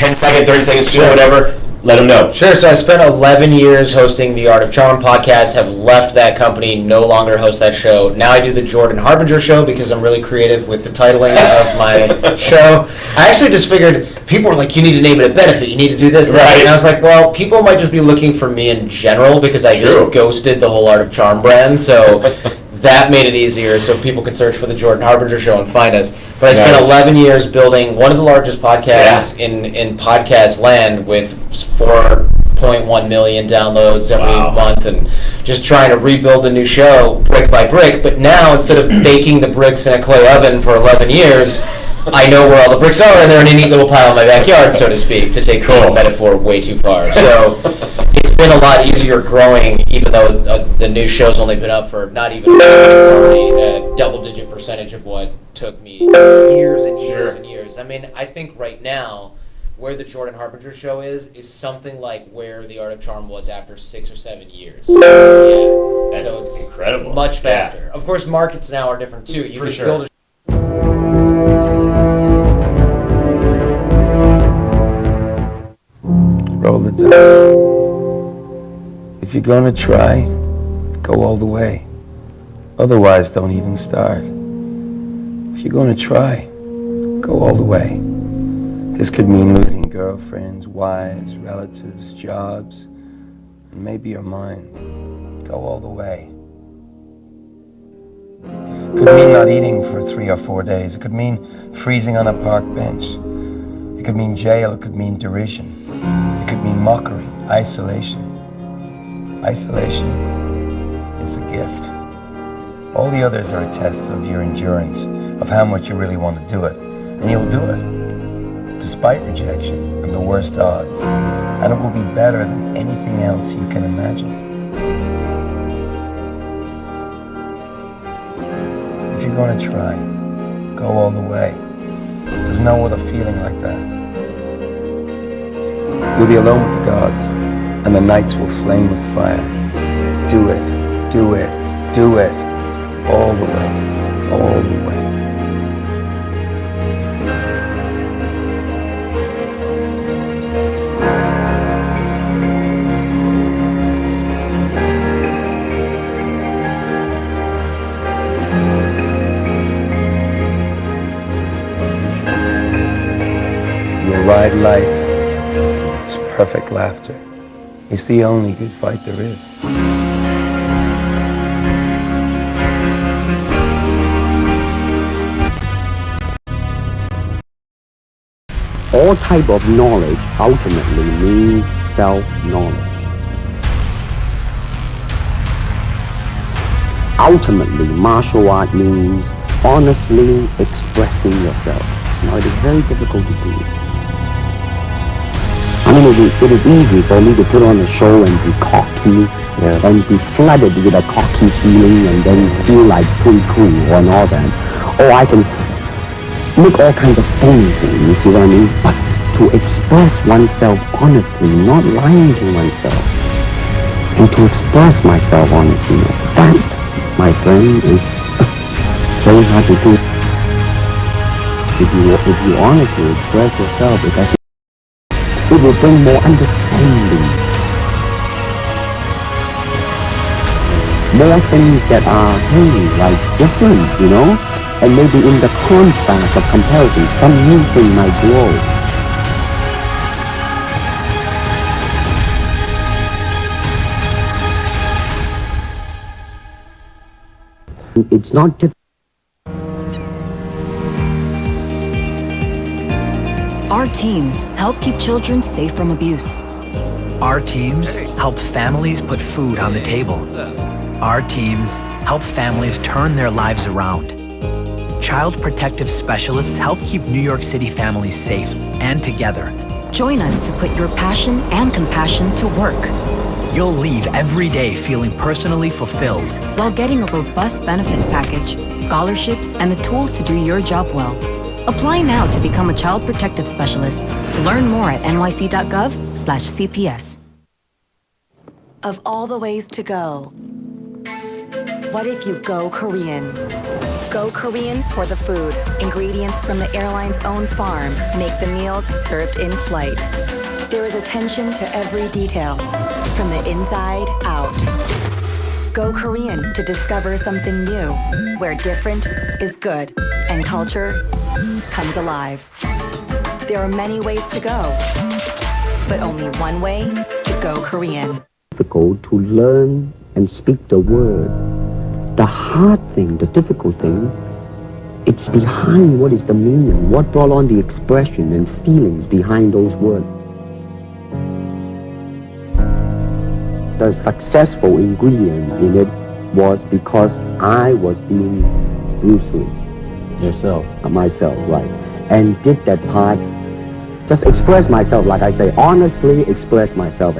10-second, 30-second spiel, whatever. Let them know. Sure. So I spent 11 years hosting the Art of Charm podcast, have left that company, no longer host that show. Now I do the Jordan Harbinger show because I'm really creative with the titling of my show. I actually just figured people were like, you need to name it a benefit, you need to do this, that. And I was like, well, people might just be looking for me in general because I just ghosted the whole Art of Charm brand. So that made it easier so people could search for the Jordan Harbinger show and find us. But I spent 11 years building one of the largest podcasts in podcast land with 4.1 million downloads every month, and just trying to rebuild the new show brick by brick. But now, instead of baking the bricks in a clay oven for 11 years, I know where all the bricks are, and they're in a neat little pile in my backyard, so to speak, to take the metaphor way too far. So it's been a lot easier growing, even though the new show's only been up for not even a double-digit percentage of what took me years and years and years. I mean, I think right now, where the Jordan Harbinger show is something like where the Art of Charm was after 6 or 7 years. That's so it's incredible. Much faster. Yeah. Of course, markets now are different too. You can build a roll the dice. If you're gonna try, go all the way. Otherwise, don't even start. If you're gonna try, go all the way. This could mean losing girlfriends, wives, relatives, jobs, and maybe your mind. Go all the way. It could mean not eating for 3 or 4 days. It could mean freezing on a park bench. It could mean jail. It could mean derision. It could mean mockery, isolation. Isolation is a gift. All the others are a test of your endurance, of how much you really want to do it. And you'll do it, despite rejection and the worst odds. And it will be better than anything else you can imagine. If you're going to try, go all the way. There's no other feeling like that. You'll be alone with the gods, and the nights will flame with fire. Do it, do it, do it, all the way, all the way. You'll ride life. Perfect laughter. It's the only good fight there is. All type of knowledge ultimately means self-knowledge. Ultimately, martial art means honestly expressing yourself. Now, it is very difficult to do. I mean, it is easy for me to put on a show and be cocky and be flooded with a cocky feeling and then feel like pretty cool and all that. Or I can make all kinds of phony things, you see what I mean? But to express oneself honestly, not lying to oneself, and to express myself honestly, that, my friend, is very hard to do. If you honestly express yourself, because it will bring more understanding. More things that are, hey, like different, you know? And maybe in the contrast of comparison, some new thing might grow. It's not difficult. Our teams help keep children safe from abuse. Our teams help families put food on the table. Our teams help families turn their lives around. Child Protective Specialists help keep New York City families safe and together. Join us to put your passion and compassion to work. You'll leave every day feeling personally fulfilled while getting a robust benefits package, scholarships, and the tools to do your job well. Apply now to become a Child Protective Specialist. Learn more at nyc.gov/CPS. Of all the ways to go, What if you go Korean? Go Korean for the food. Ingredients from the airline's own farm make the meals served in flight. There is attention to every detail, from the inside out. Go Korean to discover something new, where different is good and culture comes alive. There are many ways to go, but only one way to go Korean. Difficult to learn and speak the word. The hard thing, the difficult thing, it's behind what is the meaning, what brought on the expression and feelings behind those words. The successful ingredient in it was because I was being Bruce Lee. Yourself. Myself, right. And did that part, just express myself, like I say, honestly express myself.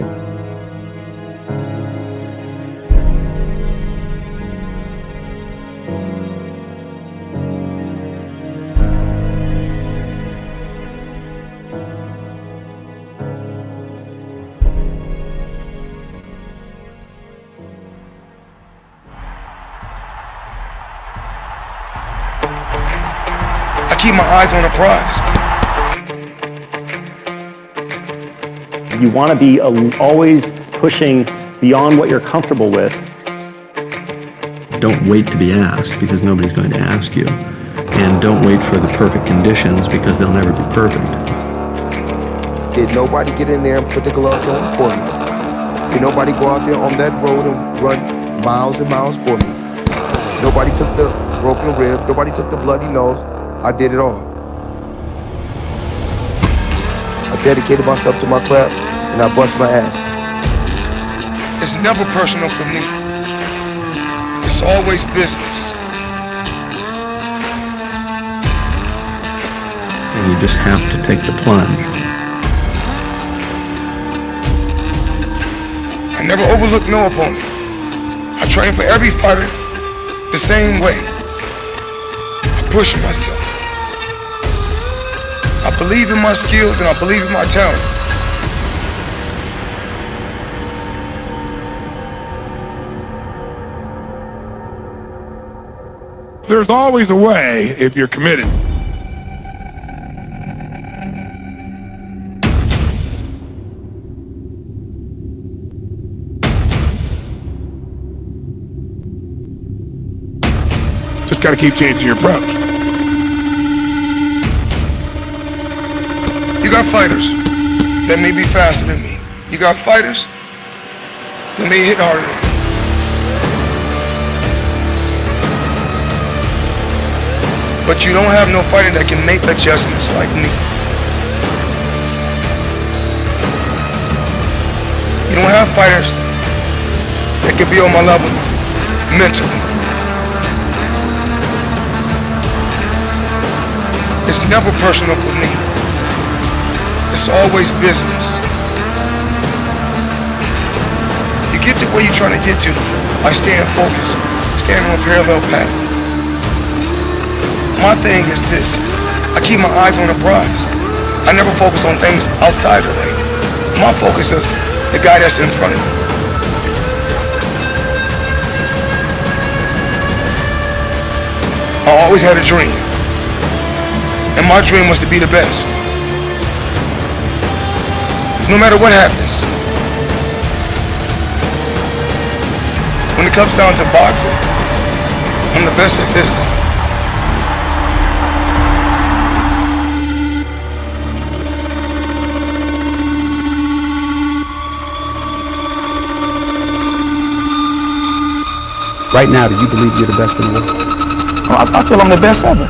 Keep my eyes on the prize. You want to be always pushing beyond what you're comfortable with. Don't wait to be asked, because nobody's going to ask you. And don't wait for the perfect conditions, because they'll never be perfect. Did nobody get in there and put the gloves on for me? Did nobody go out there on that road and run miles and miles for me? Nobody took the broken ribs. Nobody took the bloody nose. I did it all. I dedicated myself to my craft and I bust my ass. It's never personal for me. It's always business. And you just have to take the plunge. I never overlook no opponent. I train for every fighter the same way. I push myself. I believe in my skills and I believe in my talent. There's always a way if you're committed. Just gotta keep changing your approach. You got fighters that may be faster than me. You got fighters that may hit harder than me. But you don't have no fighter that can make adjustments like me. You don't have fighters that can be on my level mentally. It's never personal for me. It's always business. You get to where you're trying to get to by staying focused, staying on a parallel path. My thing is this, I keep my eyes on the prize. I never focus on things outside the ring. My focus is the guy that's in front of me. I always had a dream, and my dream was to be the best. No matter what happens. When it comes down to boxing, I'm the best at this. Right now, do you believe you're the best in the world? I feel I'm the best ever.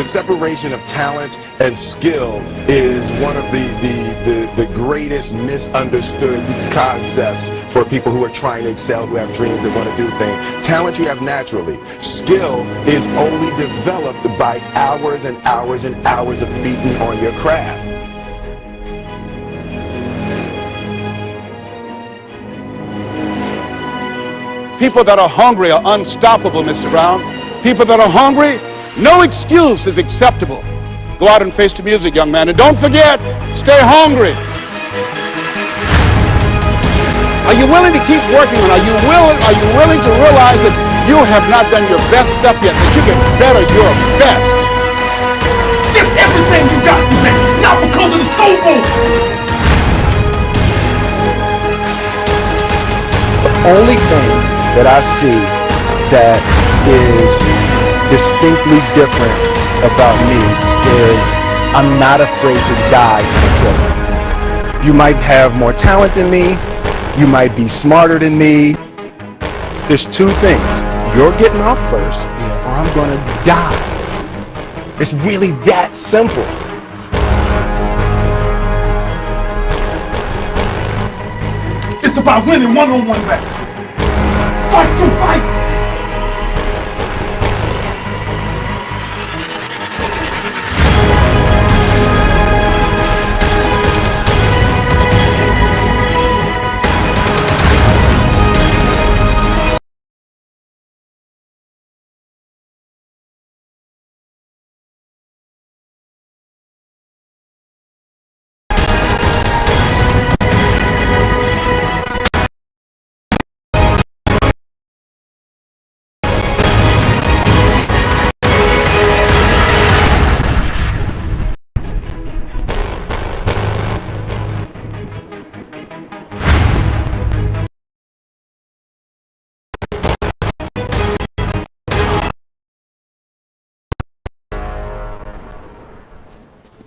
The separation of talent and skill is one of the greatest misunderstood concepts for people who are trying to excel, who have dreams and want to do things. Talent you have naturally. Skill is only developed by hours and hours and hours of beating on your craft. People that are hungry are unstoppable, Mr. Brown. People that are hungry, no excuse is acceptable. Go out and face the music, young man. And don't forget, stay hungry. Are you willing to keep working on it? Are you willing to realize that you have not done your best stuff yet, that you can better your best? Give everything you got to me, not because of the Super Bowl. The only thing that I see that is distinctly different about me is I'm not afraid to die in a kill. You might have more talent than me, you might be smarter than me. There's two things. You're getting off first, or I'm gonna die. It's really that simple. It's about winning one-on-one battles. Fight to fight.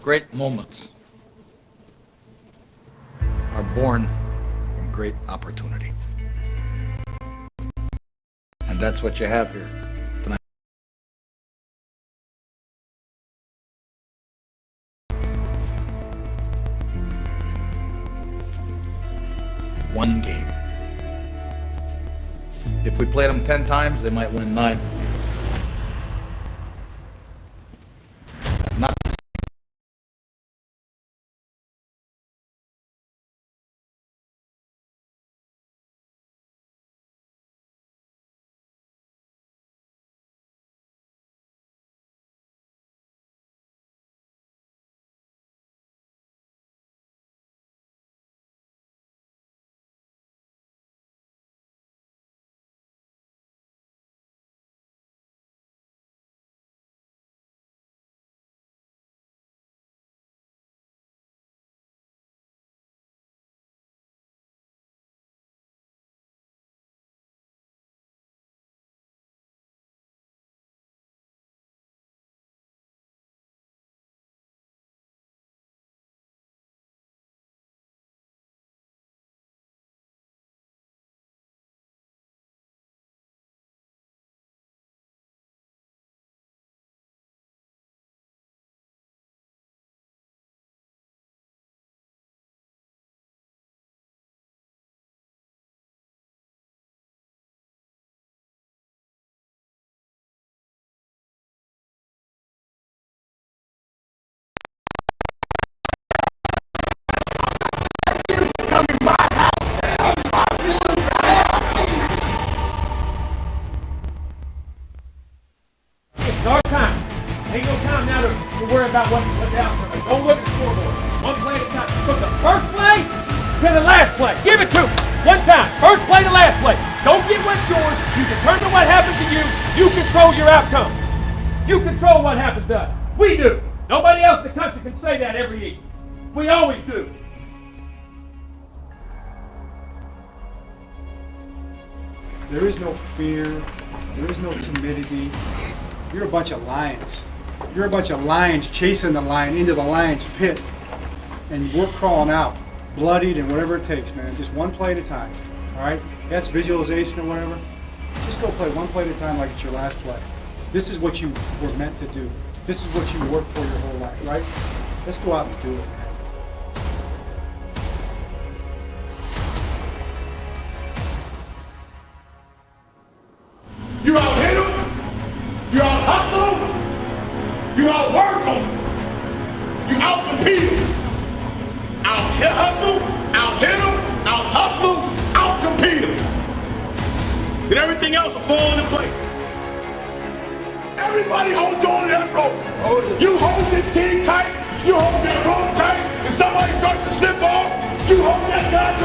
Great moments are born from great opportunity. And that's what you have here tonight. One game. If we played them 10 times, they might win 9. Not It's our time. Ain't no time now to worry about what's out there. Don't look at the scoreboard. One play at a time. From the first play to the last play. Give it to me. One time. First play to last play. Don't get what's yours. You determine what happens to you. You control your outcome. You control what happens to us. We do. Nobody else in the country can say that every evening. We always do. There is no fear. There is no timidity. You're a bunch of lions. You're a bunch of lions chasing the lion into the lion's pit. And we're crawling out, bloodied and whatever it takes, man. Just one play at a time, all right? That's visualization or whatever. Just go play one play at a time like it's your last play. This is what you were meant to do. This is what you work for your whole life, right? Let's go out and do it, man. You out hit them, you out hustle them, you out work them, you out compete them. Out hit hustle, out hit them, out hustle them, out compete them. Then everything else will fall into place. Everybody holds on to that rope. You hold this team tight, you hold that rope tight, and somebody starts to slip off, you hold that guy